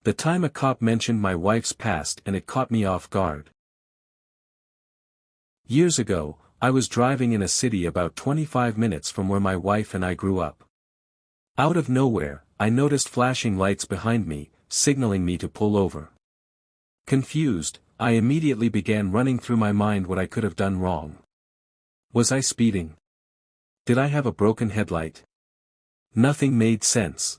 The time a cop mentioned my wife's past and it caught me off guard. Years ago, I was driving in a city about 25 minutes from where my wife and I grew up. Out of nowhere, I noticed flashing lights behind me, signaling me to pull over. Confused, I immediately began running through my mind what I could have done wrong. Was I speeding? Did I have a broken headlight? Nothing made sense.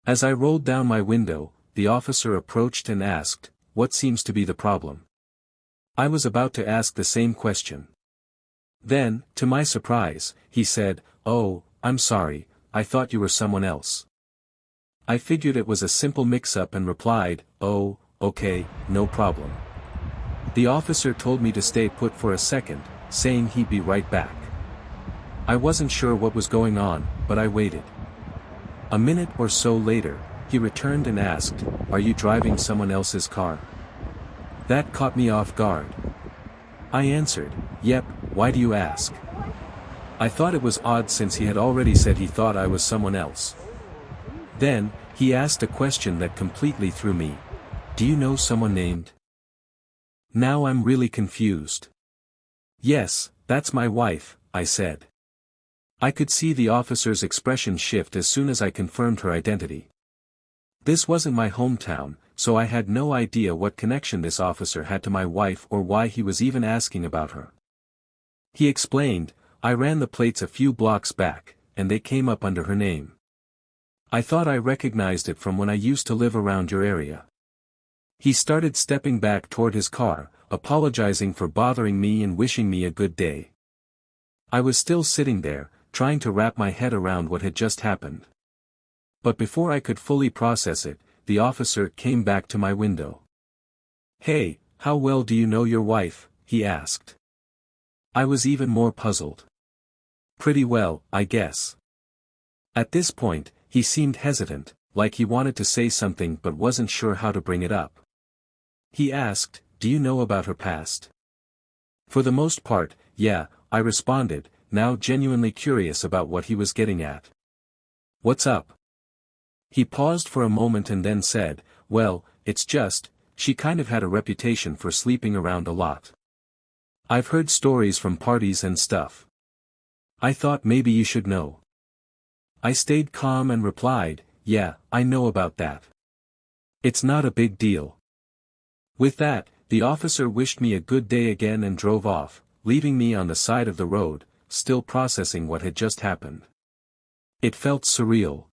As I rolled down my window, the officer approached and asked, "What seems to be the problem?" I was about to ask the same question. Then, to my surprise, he said, "Oh, I'm sorry, I thought you were someone else." I figured it was a simple mix-up and replied, "Oh, okay, no problem." The officer told me to stay put for a second, saying he'd be right back. I wasn't sure what was going on, but I waited. A minute or so later, he returned and asked, "Are you driving someone else's car?" That caught me off guard. I answered, "Yep, why do you ask?" I thought it was odd since he had already said he thought I was someone else. Then, he asked a question that completely threw me. "Do you know someone named?" Now I'm really confused. "Yes, that's my wife," I said. I could see the officer's expression shift as soon as I confirmed her identity. This wasn't my hometown, so I had no idea what connection this officer had to my wife or why he was even asking about her. He explained, "I ran the plates a few blocks back, and they came up under her name. I thought I recognized it from when I used to live around your area." He started stepping back toward his car, apologizing for bothering me and wishing me a good day. I was still sitting there, trying to wrap my head around what had just happened. But before I could fully process it, the officer came back to my window. "Hey, how well do you know your wife?" he asked. I was even more puzzled. "Pretty well, I guess." At this point, he seemed hesitant, like he wanted to say something but wasn't sure how to bring it up. He asked, "Do you know about her past?" For the most part, yeah, I responded, now genuinely curious about what he was getting at. "What's up?" He paused for a moment and then said, "Well, it's just, she kind of had a reputation for sleeping around a lot. I've heard stories from parties and stuff. I thought maybe you should know." I stayed calm and replied, "Yeah, I know about that. It's not a big deal." With that, the officer wished me a good day again and drove off, leaving me on the side of the road, still processing what had just happened. It felt surreal.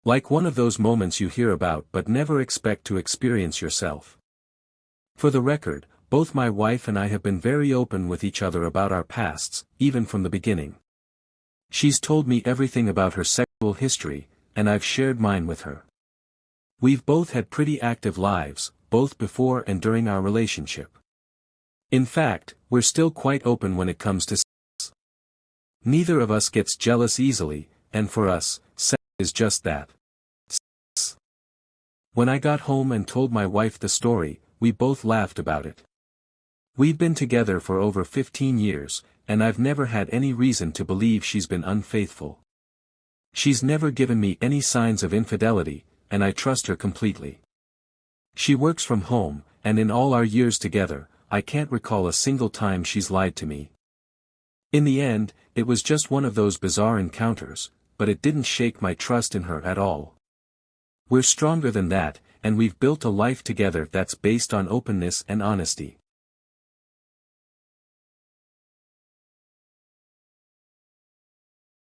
Like one of those moments you hear about but never expect to experience yourself. For the record, both my wife and I have been very open with each other about our pasts, even from the beginning. She's told me everything about her sexual history, and I've shared mine with her. We've both had pretty active lives, both before and during our relationship. In fact, we're still quite open when it comes to sex. Neither of us gets jealous easily, and for us, sex is just that. Sex. When I got home and told my wife the story, we both laughed about it. We've been together for over 15 years, and I've never had any reason to believe she's been unfaithful. She's never given me any signs of infidelity, and I trust her completely. She works from home, and in all our years together, I can't recall a single time she's lied to me. In the end, it was just one of those bizarre encounters, but it didn't shake my trust in her at all. We're stronger than that, and we've built a life together that's based on openness and honesty.